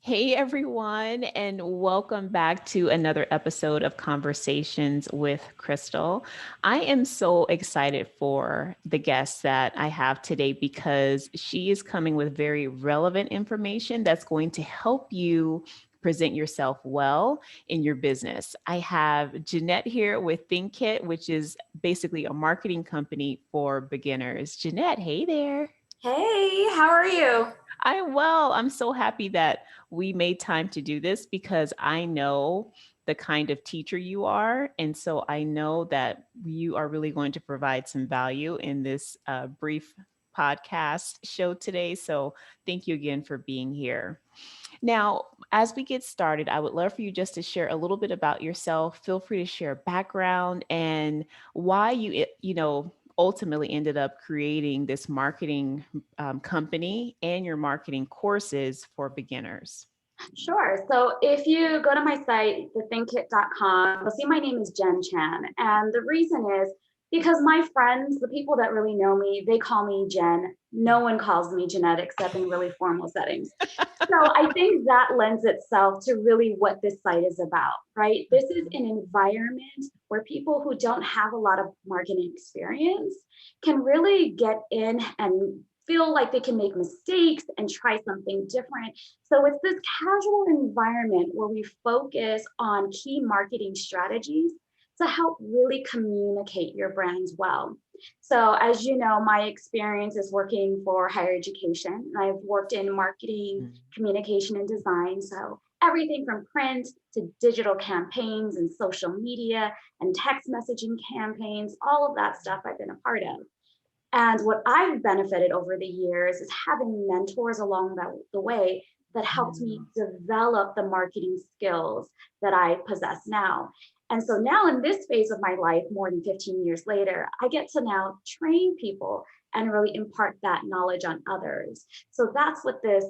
Hey everyone, and welcome back to another episode of Conversations with Christal. I am so excited for the guest that I have today because she is coming with very relevant information that's going to help you present yourself well in your business. I have Jeanette here with ThinkKit, which is basically a marketing company for beginners. Jeanette, hey there. Hey, how are you? I'm well. I'm so happy that we made time to do this because I know the kind of teacher you are. And so I know that you are really going to provide some value in this brief podcast show today. So thank you again for being here. Now, as we get started, I would love for you just to share a little bit about yourself. Feel free to share background and why you ultimately ended up creating this marketing company and your marketing courses for beginners. Sure. So if you go to my site, thethinkit.com, you'll see my name is Jen Chan. And the reason is because my friends, the people that really know me, they call me Jen. No one calls me Jeanette except in really formal settings. So I think that lends itself to really what this site is about, right? This is an environment where people who don't have a lot of marketing experience can really get in and feel like they can make mistakes and try something different. So it's this casual environment where we focus on key marketing strategies to help really communicate your brands well. So, as you know, my experience is working for higher education. I've worked in marketing, Mhm. communication, and design. So, everything from print to digital campaigns and social media and text messaging campaigns, all of that stuff I've been a part of. And what I've benefited over the years is having mentors along the way that helped me Mhm. develop the marketing skills that I possess now. And so now in this phase of my life, more than 15 years later, I get to now train people and really impart that knowledge on others. So that's what this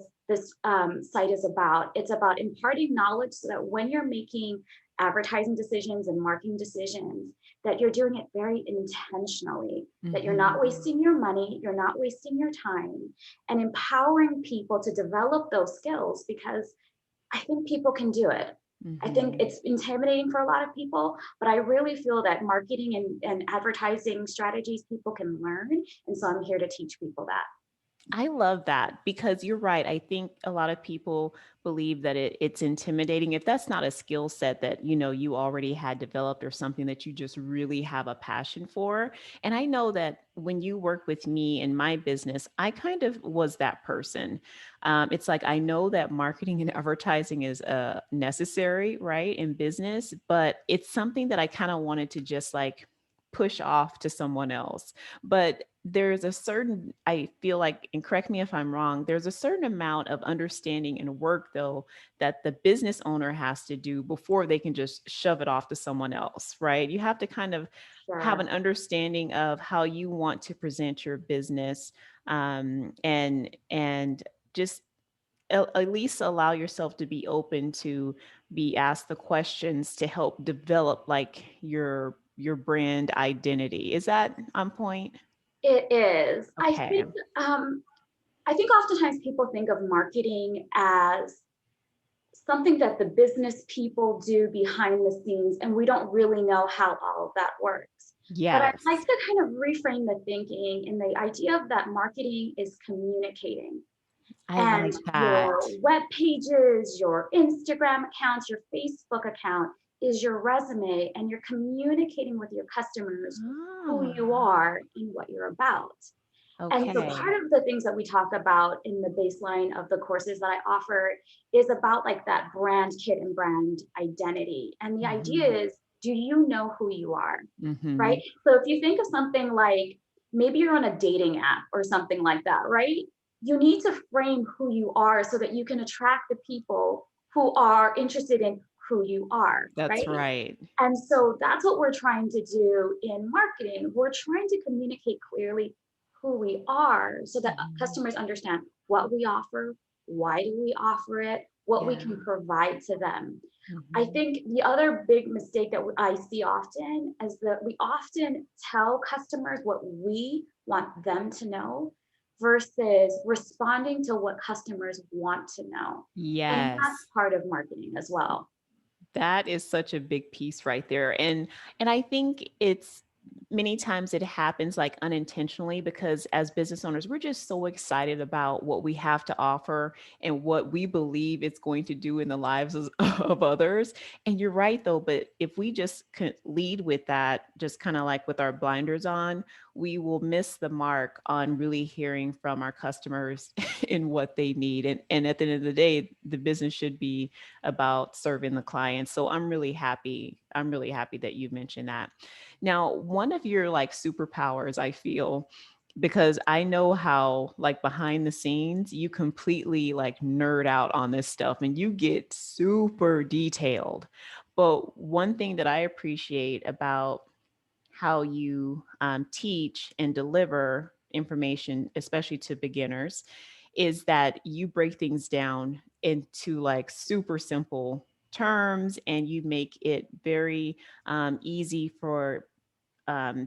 site is about. It's about imparting knowledge so that when you're making advertising decisions and marketing decisions, that you're doing it very intentionally, that you're not Mhm. wasting your money, you're not wasting your time, and empowering people to develop those skills because I think people can do it. I think Mhm. it's intimidating for a lot of people, but I really feel that marketing and advertising strategies people can learn. And so I'm here to teach people that. I love that because you're right. I think a lot of people believe that it's intimidating if that's not a skill set that you already had developed or something that you just really have a passion for. And I know that when you work with me in my business, I kind of was that person. It's like I know that marketing and advertising is necessary, right, in business, but it's something that I kind of wanted to just like push off to someone else. But there's a certain, I feel like, and correct me if I'm wrong, there's a certain amount of understanding and work though that the business owner has to do before they can just shove it off to someone else, right? You have to kind of have an Sure. understanding of how you want to present your business, and just at least allow yourself to be open to be asked the questions to help develop like your brand identity. Is that on point? It is. Okay. I think oftentimes people think of marketing as something that the business people do behind the scenes, and we don't really know how all of that works. But I'd like Yes. to kind of reframe the thinking in the idea of that marketing is communicating. I And like that. your web pages, your Instagram accounts, your Facebook account is your resume, and you're communicating with your customers who you Ah, are and what you're about. And so okay. part of the things that we talk about in the baseline of the courses that I offer is about like that brand kit and brand identity. And the idea Mhm. is, do you know who you are? Right? Mhm. So if you think of something like maybe you're on a dating app or something like that, right? You need to frame who you are so that you can attract the people who are interested in who you are, That's right? right. And so that's what we're trying to do in marketing. We're trying to communicate clearly who we are so that Mhm. customers understand what we offer, why do we offer it, what we Yeah. can provide to them. I Mhm. think the other big mistake that I see often is that we often tell customers what we want them to know, versus responding to what customers want to know. And that's Yes. part of marketing as well. That is such a big piece right there. And I think it's many times it happens like unintentionally because as business owners, we're just so excited about what we have to offer and what we believe it's going to do in the lives of others. And you're right though, but if we just could lead with that, just kind of like with our blinders on, we will miss the mark on really hearing from our customers and what they need. And at the end of the day, the business should be about serving the clients. So I'm really happy. I'm really happy that you mentioned that. Now, one of your like superpowers, I feel, because I know how like behind the scenes you completely like nerd out on this stuff and you get super detailed. But one thing that I appreciate about how you teach and deliver information, especially to beginners, is that you break things down into like super simple terms and you make it very easy for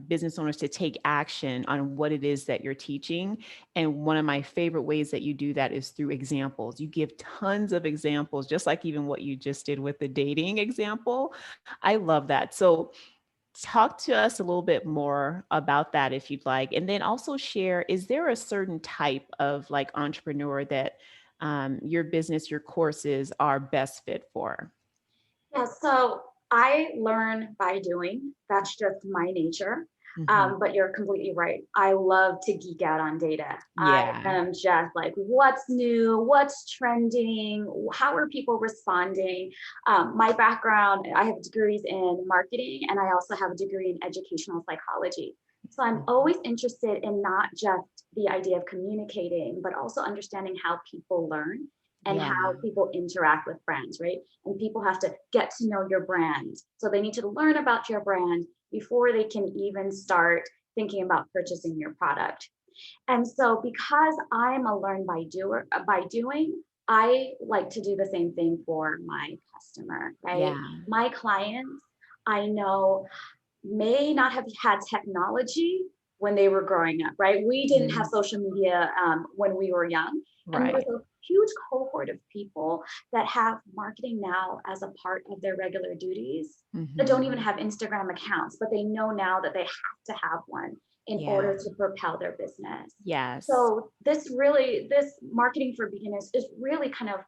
business owners to take action on what it is that you're teaching. And one of my favorite ways that you do that is through examples. You give tons of examples, just like even what you just did with the dating example. I love that. So, talk to us a little bit more about that if you'd like. And then also share, is there a certain type of like entrepreneur that your business, your courses are best fit for? Yeah, so I learn by doing. That's just my nature. Hmm. But you're completely right. I love to geek out on data. I Yeah. am just like, what's new? What's trending? How are people responding? My background, I have degrees in marketing and I also have a degree in educational psychology. So I'm Mhm. always interested in not just the idea of communicating, but also understanding how people learn and Yeah. how people interact with brands, right? And people have to get to know your brand. So they need to learn about your brand before they can even start thinking about purchasing your product. And so because I'm a learn by doer by doing, I like to do the same thing for my customer, right? Yeah. My clients, I know may not have had technology when they were growing up, right? We didn't have Mhm. social media when we were young. And there's Right. a huge cohort of people that have marketing now as a part of their regular duties that don't even Hmm. have Instagram accounts, but they know now that they have to have one in Yeah. order to propel their business. Yes. So this marketing for beginners is really kind of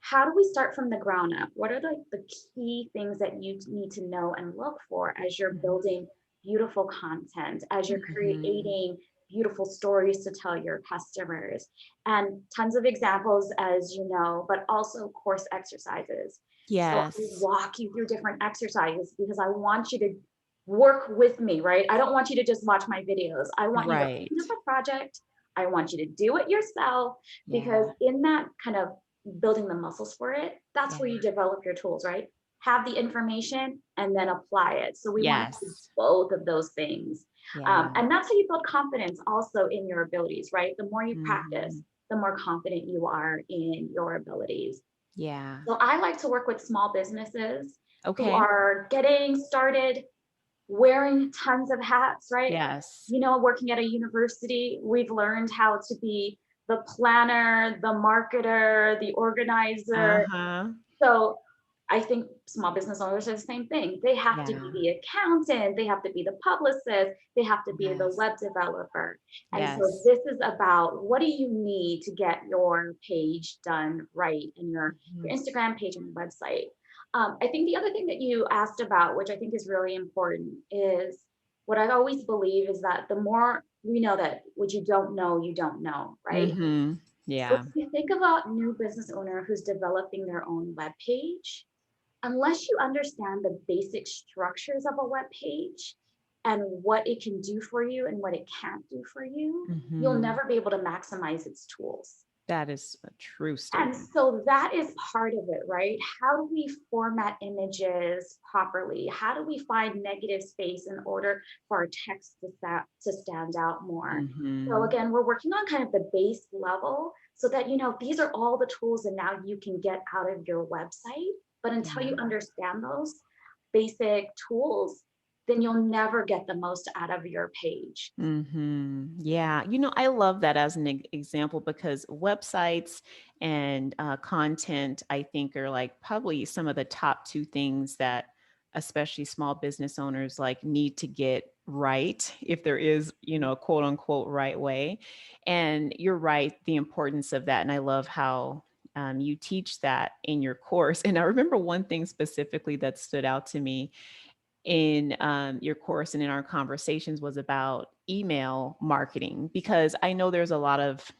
how do we start from the ground up? What are the key things that you need to know and look for as you're Mhm. building beautiful content, as you're Mhm. creating beautiful stories to tell your customers? And tons of examples, as you know, but also course exercises. So I Yes. walk you through different exercises because I want you to work with me, right? I don't want you to just watch my videos. I want you to open up Right. a project. I want you to do it yourself because Yeah. in that kind of building the muscles for it, that's Yeah. where you develop your tools, right? Have the information and then apply it. So we want to do Yes. both of those things. Yeah. And that's how you build confidence also in your abilities, right? The more you practice, Mhm. the more confident you are in your abilities. Yeah. So I like to work with small businesses who Okay. are getting started, wearing tons of hats, right? Yes. You know, working at a university, we've learned how to be the planner, the marketer, the organizer. Uh-huh. So I think small business owners are the same thing. They have to be Yeah. the accountant, they have to be the publicist, they have to be the Yes. web developer. And so Yes. this is about what do you need to get your page done right and your Mhm. Instagram page and your website. I think the other thing that you asked about, which I think is really important, is what I always believe is that the more we know that what you don't know, right? Mhm. So Yeah. if you think about new business owner who's developing their own web page, unless you understand the basic structures of a web page and what it can do for you and what it can't do for you, you'll Mhm. never be able to maximize its tools. That is a true And statement. so that is part of it, right? How do we format images properly? How do we find negative space in order for our text to stand out more? So Mhm. again, we're working on kind of the base level so that, you know, these are all the tools that now you can get out of your website. But until Yeah. you understand those basic tools, then you'll never get the most out of your page. Yeah, I love that as an example because websites and content, I think, are like probably some of the top two things that especially small business owners like need to get right if there is, quote unquote right way. And you're right, the importance of that. And I love how you teach that in your course. And I remember one thing specifically that stood out to me in your course and in our conversations was about email marketing, because I know there's a lot of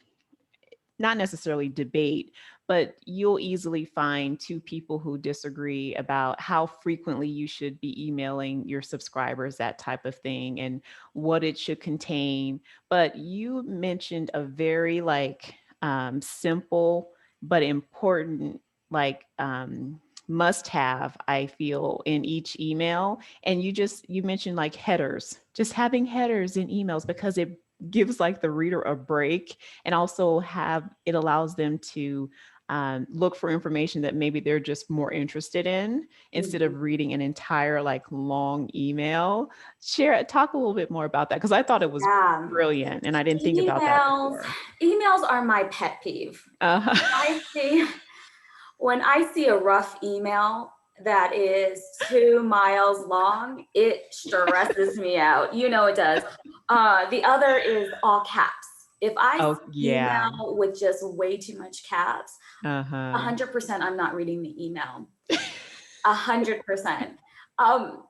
not necessarily debate, but you'll easily find two people who disagree about how frequently you should be emailing your subscribers, that type of thing, and what it should contain. But you mentioned a very like simple but important like must have, I feel, in each email. And you mentioned like headers, just having headers in emails because it gives like the reader a break, and also have it allows them to look for information that maybe they're just more interested in instead Mhm. of reading an entire like long email. Talk a little bit more about that because I thought it was Yeah. brilliant and I didn't think about that Emails, before. emails are my pet peeve. Uh, I see when I see a rough email that is 2 miles long, it stresses me out. You know it does. The other is all caps. If I oh see yeah. email with just way too much caps, Uh-huh. 100% I'm not reading the email. 100%. Um,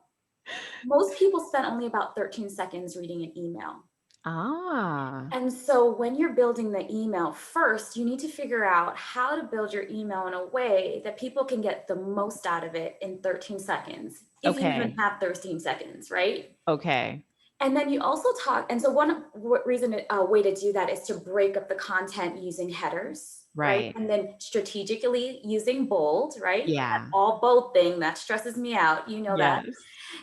Most people spend only about 13 seconds reading an email. Ah, And so when you're building the email, first, you need to figure out how to build your email in a way that people can get the most out of it in 13 seconds, if you even okay. have 13 seconds, right? Okay. And then you also talk, and so one way to do that is to break up the content using headers, right? Right. And then strategically using bold, right? That Yeah. all bold thing that stresses me out, you know that. Yes.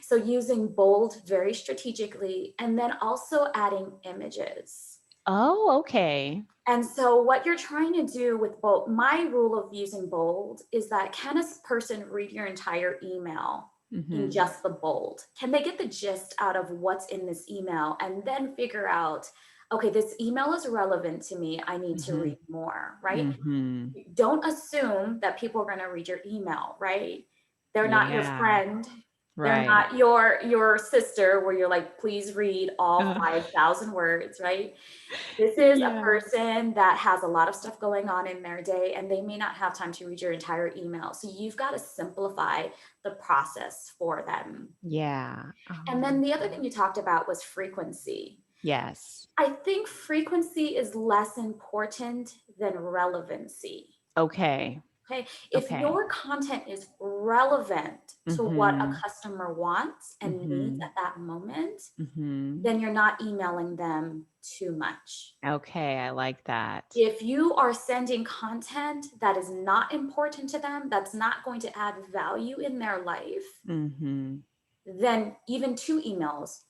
So using bold very strategically, and then also adding images. Oh, okay. And so what you're trying to do with bold, my rule of using bold is that can a person read your entire email in Mm-hmm. just the bold? Can they get the gist out of what's in this email and then figure out, okay, this email is relevant to me. I need to Mm-hmm. read more, right? Mm-hmm. Don't assume that people are going to read your email, right? They're not your Yeah. friend. They're Right. not your sister where you're like, please read all Uh, 5,000 words, right? This is a yeah. person that has a lot of stuff going on in their day and they may not have time to read your entire email. So you've got to simplify the process for them. Yeah. And then the other thing you talked about was frequency. Yes. I think frequency is less important than relevancy. Okay. Okay. If Okay. your content is relevant to what a Mm-hmm. customer wants and needs Mm-hmm. at that moment, Mm-hmm. then you're not emailing them too much. Okay. I like that. If you are sending content that is not important to them, that's not going to add value in their life, Mm-hmm. then even 2 emails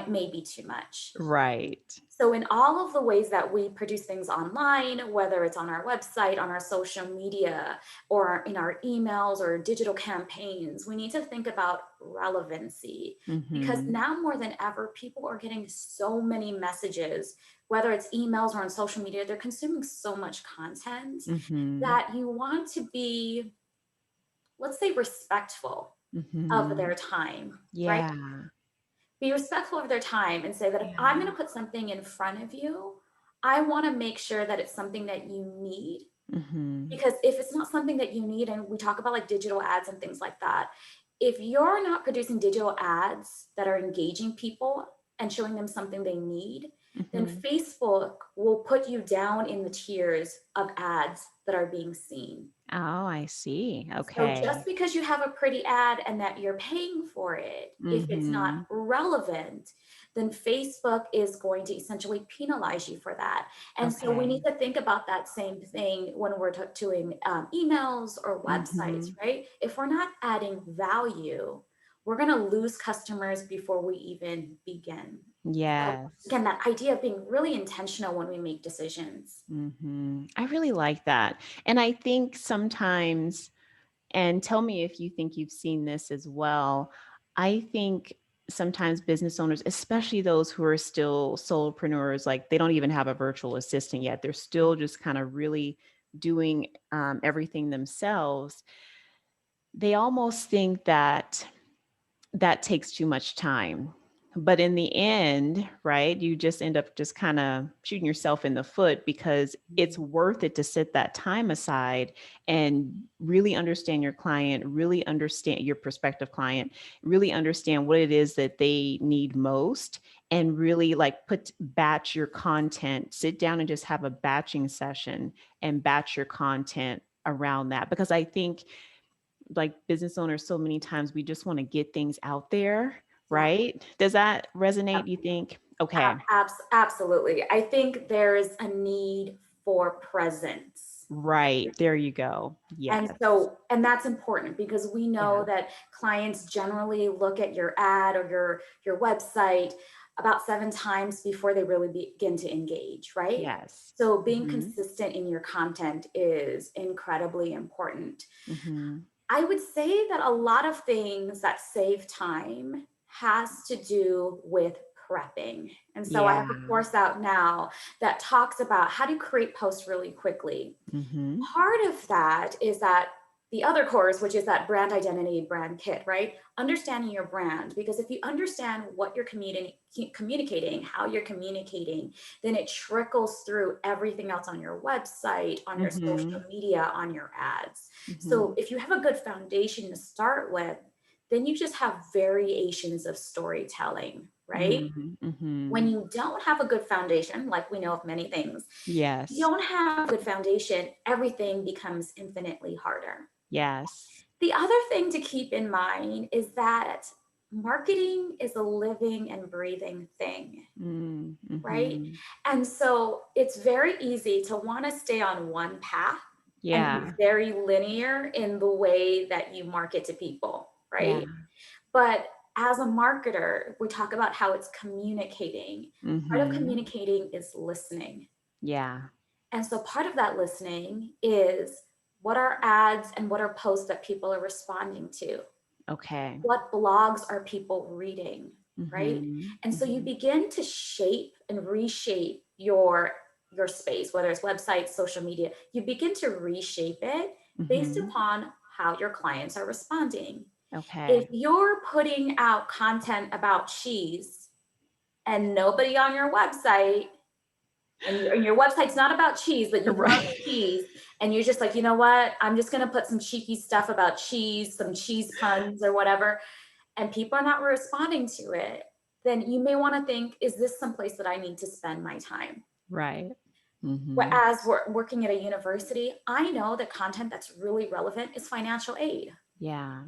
may be too much. Right. So in all of the ways that we produce things online, whether it's on our website, on our social media, or in our emails or digital campaigns, we need to think about relevancy because Mm-hmm. now more than ever, people are getting so many messages, whether it's emails or on social media, they're consuming so much content Mm-hmm. that you want to be, let's say, respectful of Mm-hmm. their time, right? Yeah. Be respectful of their time and say that if I'm going Yeah. to put something in front of you, I want to make sure that it's something that you need. Mm-hmm. Because if it's not something that you need, and we talk about like digital ads and things like that, if you're not producing digital ads that are engaging people and showing them something they need, then Mm-hmm. Facebook will put you down in the tiers of ads that are being seen. Oh, I see. So just Okay. because you have a pretty ad and that you're paying for it, if it's not Mm-hmm. relevant, then Facebook is going to essentially penalize you for that. And so we Okay. need to think about that same thing when we're doing emails or websites, Mm-hmm. right? If we're not adding value, we're going to lose customers before we even begin. So Yes. again, that idea of being really intentional when we make decisions. I really like that. And I think sometimes, and tell me if you think you've seen this as well, I think sometimes business owners, especially those who are still solopreneurs, like they don't even have a virtual assistant yet. They're still just kind of really doing everything themselves. They almost think that that takes too much time. But in the end, right, you just end up just kind of shooting yourself in the foot because it's worth it to set that time aside and really understand your client, really understand your prospective client, really understand what it is that they need most, and really like batch your content, sit down and just have a batching session and batch your content around that. Because I think like business owners, so many times we just want to get things out there, Yeah. right? Does that resonate, you think? Okay. Absolutely. I think there's a need for presence. Right. There you go. And Yes. so, and that's important because we Yeah. know that clients generally look at your ad or your website about 7 times before they really begin to engage, right? Yes. So being Mm-hmm. consistent in your content is incredibly important. Mm-hmm. I would say that a lot of things that save time has to do with prepping. And so I Yeah. have a course out now that talks about how to create posts really quickly. Mm-hmm. Part of that is that the other course, which is that brand identity, brand kit, right? Understanding your brand. Because if you understand what you're communicating, how you're communicating, then it trickles through everything else on your website, on your Mm-hmm. social media, on your ads. Mm-hmm. So if you have a good foundation to start with, then you just have variations of storytelling, right? Mm-hmm. Mm-hmm. When you don't have a good foundation, like we know of many things, you Yes. don't have a good foundation, everything becomes infinitely harder. Yes. The other thing to keep in mind is that marketing is a living and breathing thing, right? Mm-hmm. And so it's very easy to want to stay on one path and be Yeah. very linear in the way that you market to people, Yeah. right? But as a marketer, we talk about how it's communicating. Part of Mm-hmm. communicating is listening. Yeah. And so part of that listening is what are ads and what are posts that people are responding to? Okay. What blogs are people reading, right? Mm-hmm. And so you Mm-hmm. begin to shape and reshape your space, whether it's websites, social media, you begin to reshape it based Mm-hmm. upon how your clients are responding. If Okay. you're putting out content about cheese and nobody on your website and your website's not about cheese, but you love Right. cheese, and you're just like, you know what? I'm just gonna put some cheeky stuff about cheese, some cheese puns or whatever, and people are not responding to it, then you may want to think, is this someplace that I need to spend my time? Right. Mm-hmm. Whereas we're working at a university, I know that content that's really relevant is financial aid. Yeah.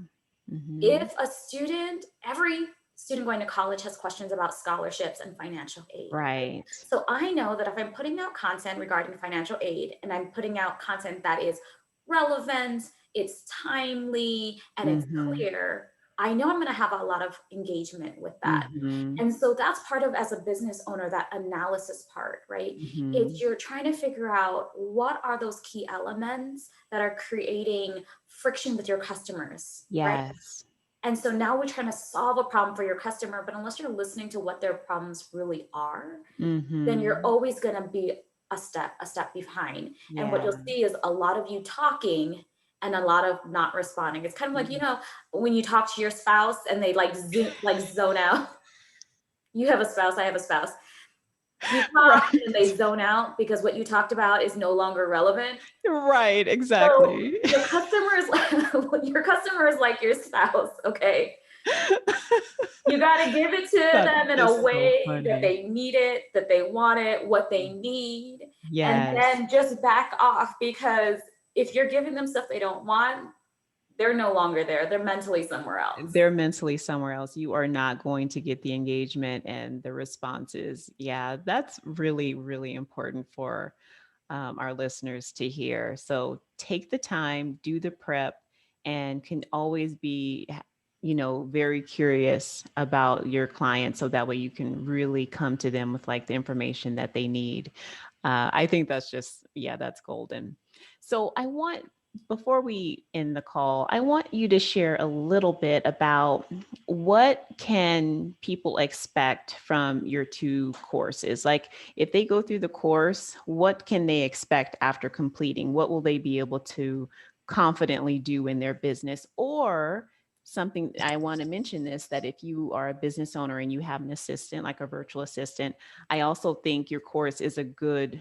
Mm-hmm. If a student, every student going to college has questions about scholarships and financial aid, right? Right. So I know that if I'm putting out content regarding financial aid and I'm putting out content that is relevant, it's timely, and it's Mm-hmm. clear, I know I'm going to have a lot of engagement with that. Mm-hmm. And so that's part of, as a business owner, that analysis part, right? It's Mm-hmm. you're trying to figure out what are those key elements that are creating friction with your customers, right? Yes. And so now we're trying to solve a problem for your customer, but unless you're listening to what their problems really are, then you're Mm-hmm. always going to be a step behind. And what Yeah. you'll see is a lot of you talking and a lot of not responding. It's kind of like, when you talk to your spouse and they like zone out. You have a spouse, I have a spouse. You talk and Right. they zone out because what you talked about is no longer relevant. Right. So Exactly. your customer is like your customer is like your spouse, okay? You got to give it to That them in a is so way that funny. they need it, that they want it, what they need, and Yes. then just back off, because if you're giving them stuff they don't want, they're no longer there. They're mentally somewhere else. They're mentally somewhere else. You are not going to get the engagement and the responses. Yeah, that's really, really important for our listeners to hear. So take the time, do the prep, and can always be, very curious about your client. So that way you can really come to them with like the information that they need. I think that's just, yeah, that's golden. So I want before we end the call, I want you to share a little bit about what can people expect from your two courses? Like if they go through the course, what can they expect after completing? What will they be able to confidently do in their business? Or something I want to mention this, that if you are a business owner and you have an assistant, like a virtual assistant, I also think your course is a good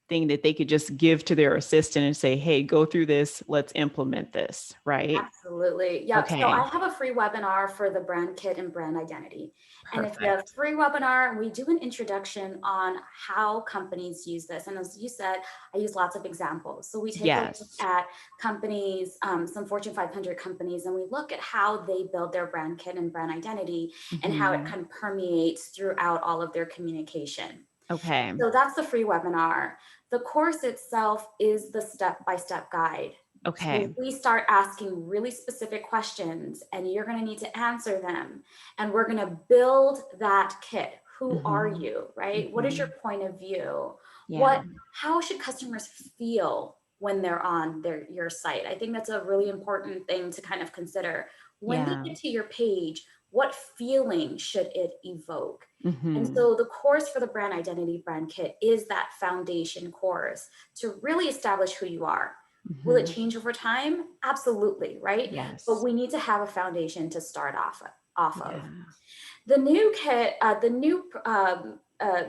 thing that they could just give to their assistant and say, hey, go through this, let's implement this, right? Absolutely. Yep. So Okay, I have a free webinar for the brand kit and brand identity. And it's a perfect. free webinar. We do an introduction on how companies use this. And as you said, I use lots of examples. So we take a look Yes. at companies, some Fortune 500 companies, and we look at how they build their brand kit and brand identity and how it Hmm. kind of permeates throughout all of their communication. Okay. So that's the free webinar. The course itself is the step-by-step guide. So Okay. we start asking really specific questions and you're going to need to answer them. And we're going to build that kit. Who are Hmm. you, right? What is your Hmm. point of view? Yeah. How should customers feel when they're on your site? I think that's a really important thing to kind of consider. When they Yeah. get to your page, what feeling should it evoke? And Hmm. so the course for the brand identity brand kit is that foundation course to really establish who you are. Will it Hmm. change over time? Absolutely, right? But Yes. we need to have a foundation to start off of. Yeah. The new kit, the new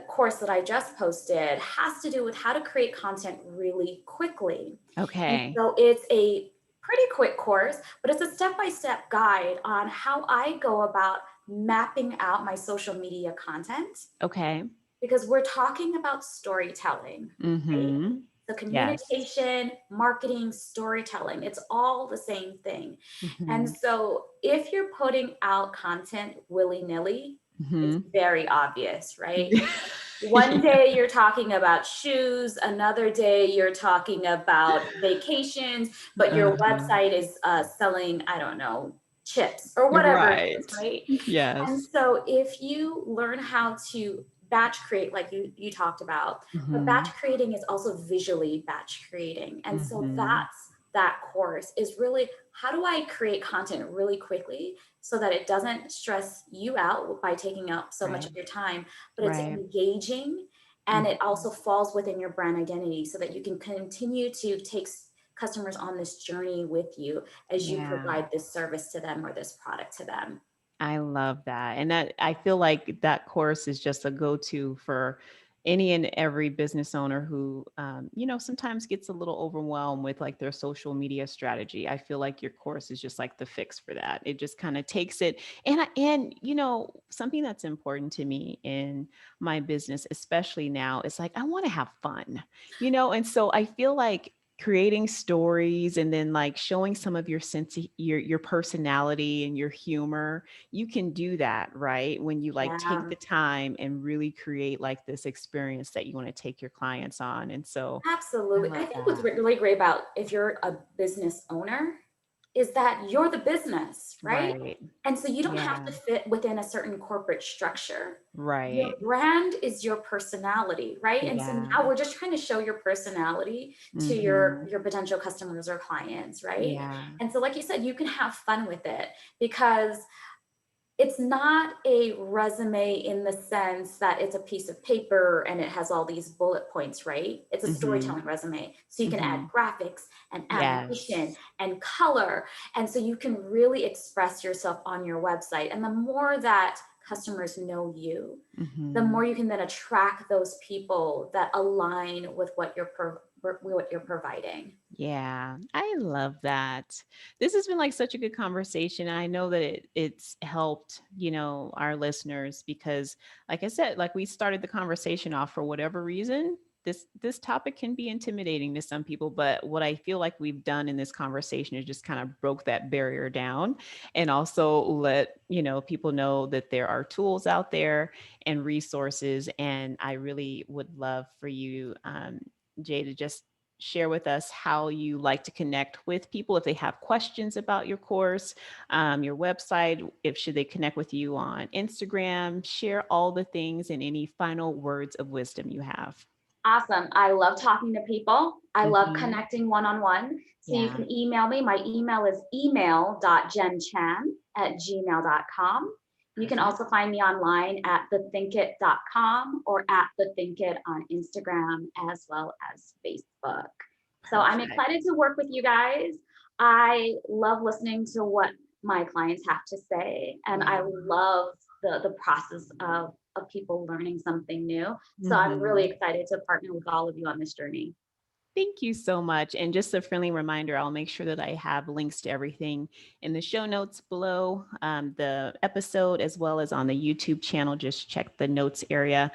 course that I just posted has to do with how to create content really quickly. And Okay. so it's a pretty quick course, but it's a step-by-step guide on how I go about mapping out my social media content Okay. because we're talking about storytelling, right? Hmm. So Yes. communication, marketing, storytelling, it's all the same thing. And Hmm. so if you're putting out content willy-nilly, it's Hmm. very obvious, right? One Yeah. day you're talking about shoes, another day you're talking about vacations, but your Uh-huh. website is selling, I don't know, chips or whatever it is, Right. right? And Yes. so if you learn how to batch create, like you talked about, but batch Hmm. creating is also visually batch creating. And so Hmm. that's that course is really how do I create content really quickly so that it doesn't stress you out by taking up so much Right. of your time, but it's Right. engaging and it Mhm. also falls within your brand identity so that you can continue to take customers on this journey with you as you Yeah, provide this service to them or this product to them. I love that. And that I feel like that course is just a go-to for any and every business owner who, sometimes gets a little overwhelmed with like their social media strategy. I feel like your course is just like the fix for that. It just kind of takes it. And something that's important to me in my business, especially now, is like I want to have fun. And so I feel like creating stories and then like showing some of your sense of your personality and your humor, you can do that, right? When you like take Yeah. the time and really create like this experience that you want to take your clients on. And so I Absolutely. I love think what's that. really great about if you're a business owner is that you're the business, right? Right. And so you don't have Yeah. to fit within a certain corporate structure. Your Right. brand is your personality, right? And so Yeah. now we're just trying to show your personality to Hmm. your potential customers or clients, right? Yeah. And so like you said, you can have fun with it because it's not a resume in the sense that it's a piece of paper and it has all these bullet points, right? It's a Hmm. storytelling resume. So you can add Hmm. graphics and Yes. animation and color. And so you can really express yourself on your website. And the more that customers know you, the Hmm. more you can then attract those people that align with what you're providing. Yeah, I love that. This has been like such a good conversation. I know that it's helped, our listeners because like I said, like we started the conversation off for whatever reason, this topic can be intimidating to some people, but what I feel like we've done in this conversation is just kind of broke that barrier down and also let, people know that there are tools out there and resources. And I really would love for you, Jay, to just share with us how you like to connect with people if they have questions about your course, your website, if should they connect with you on Instagram, share all the things and any final words of wisdom you have. Awesome. I love talking to people. I love Hmm. connecting one-on-one. So you Yeah. can email me. My email is email.jenchan@gmail.com. You can Perfect. also find me online at thethinkit.com or at thethinkit on Instagram as well as Facebook. So I'm Perfect. excited to work with you guys. I love listening to what my clients have to say, and I Yeah. love the process of people learning something new. So I'm really Hmm. excited to partner with all of you on this journey. Thank you so much. And just a friendly reminder, I'll make sure that I have links to everything in the show notes below the episode, as well as on the YouTube channel. Just check the notes area.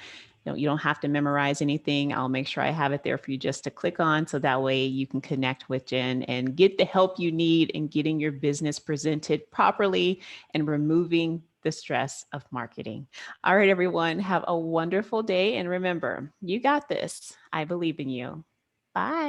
You don't have to memorize anything. I'll make sure I have it there for you just to click on. So that way you can connect with Jen and get the help you need in getting your business presented properly and removing the stress of marketing. All right, everyone, have a wonderful day. And remember, you got this. I believe in you. Bye.